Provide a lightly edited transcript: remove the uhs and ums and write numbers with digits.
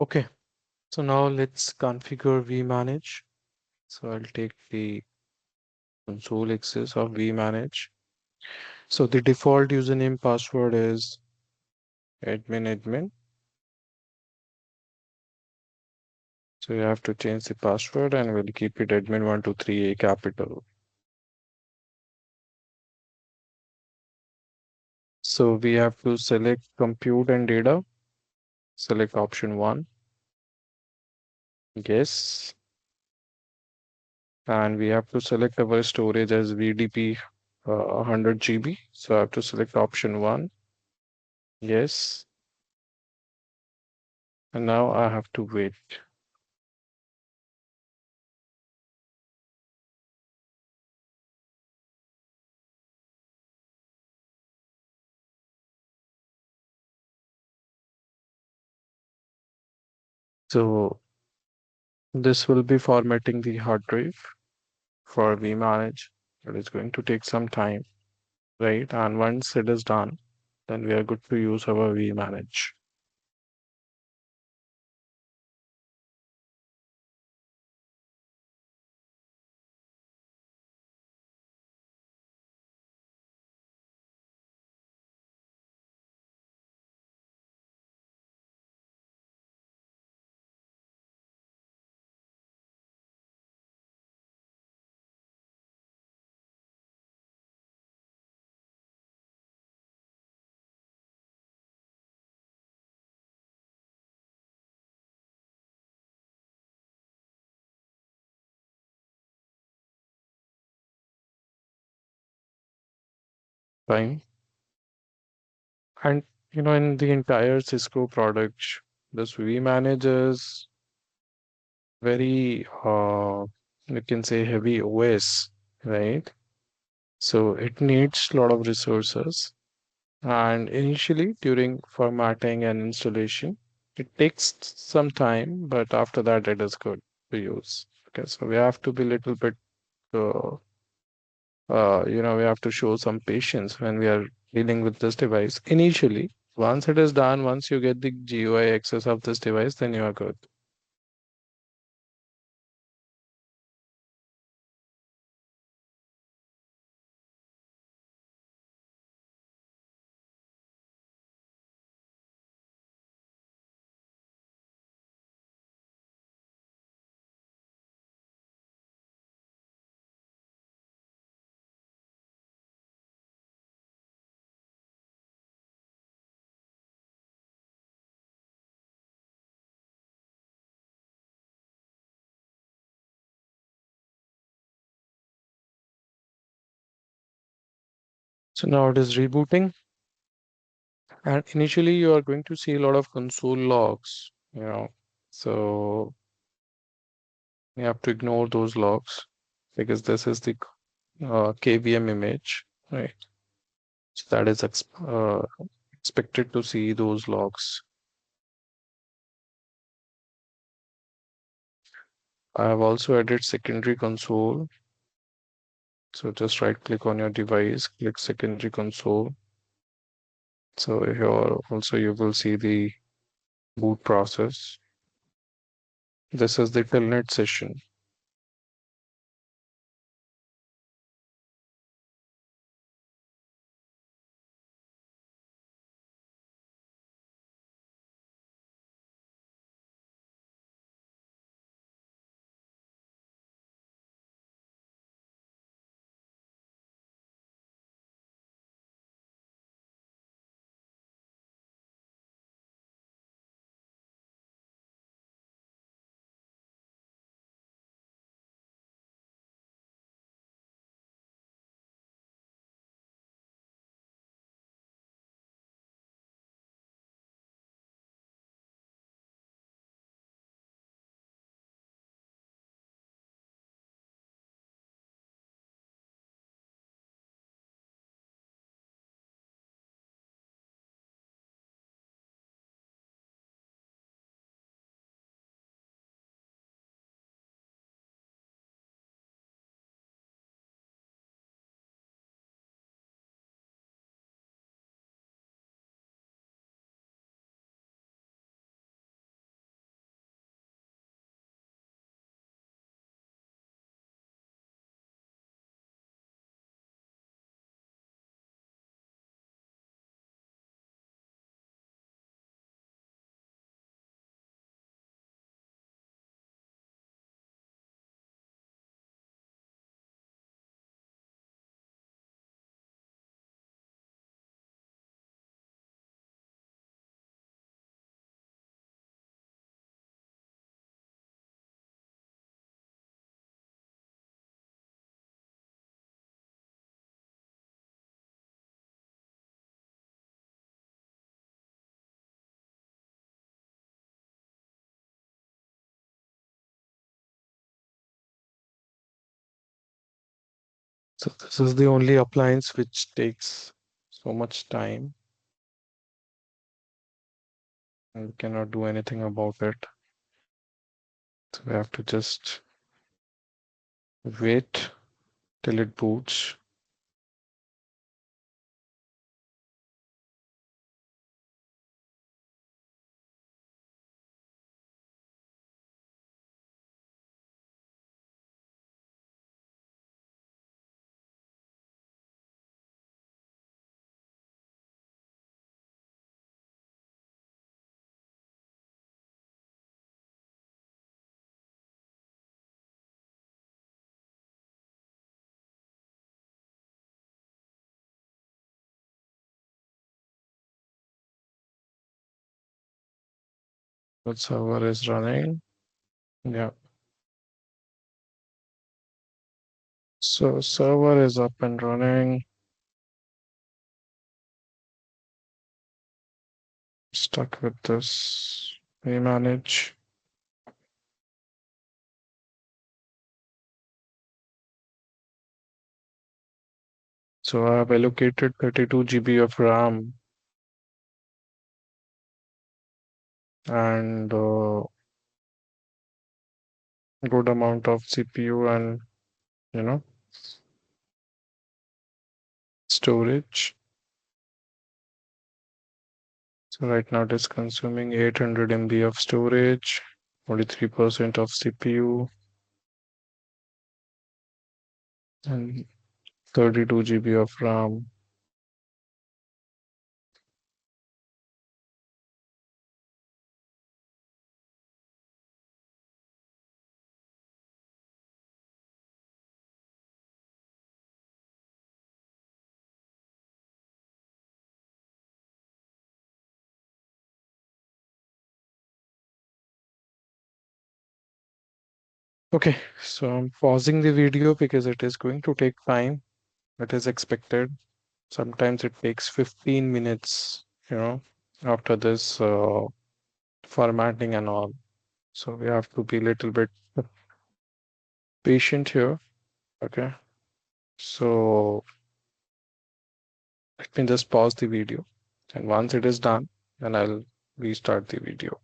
Okay, so now let's configure vmanage. So I'll take the console access of vmanage. So the default username password is admin. So you have to change the password and we'll keep it admin123 a capital. So we have to select compute and data. Select option 1. Yes. And we have to select our storage as VDP 100 GB. So I have to select option 1. Yes. And now I have to wait. So this will be formatting the hard drive for vmanage. It is going to take some time, right? And once it is done, then we are good to use our vmanage. Fine. And in the entire Cisco product, this vmanage is very you can say heavy OS, right? So it needs a lot of resources. And initially, during formatting and installation, it takes some time, but after that, it is good to use. Okay, so we have to be a little bit, uh, we have to show some patience when we are dealing with this device. Initially, once it is done, once you get the GUI access of this device, then you are good. So now it is rebooting. And initially, you are going to see a lot of console logs. So you have to ignore those logs because this is the KVM image, right? So that is expected to see those logs. I have also added secondary console. So just right click on your device, click secondary console. So here also you will see the boot process. This is the telnet session. So this is the only appliance which takes so much time and we cannot do anything about it. So we have to just wait till it boots. The server is running. Yeah. So server is up and running. Stuck with this. We manage. So I have allocated 32 GB of RAM and good amount of CPU and you know storage. So right now it is consuming 800 MB of storage, 43% of CPU, and 32 GB of RAM. Okay, so I'm pausing the video because it is going to take time. It is expected. Sometimes it takes 15 minutes, after this formatting and all. So we have to be a little bit patient here. Okay. So let me just pause the video. And once it is done, then I'll restart the video.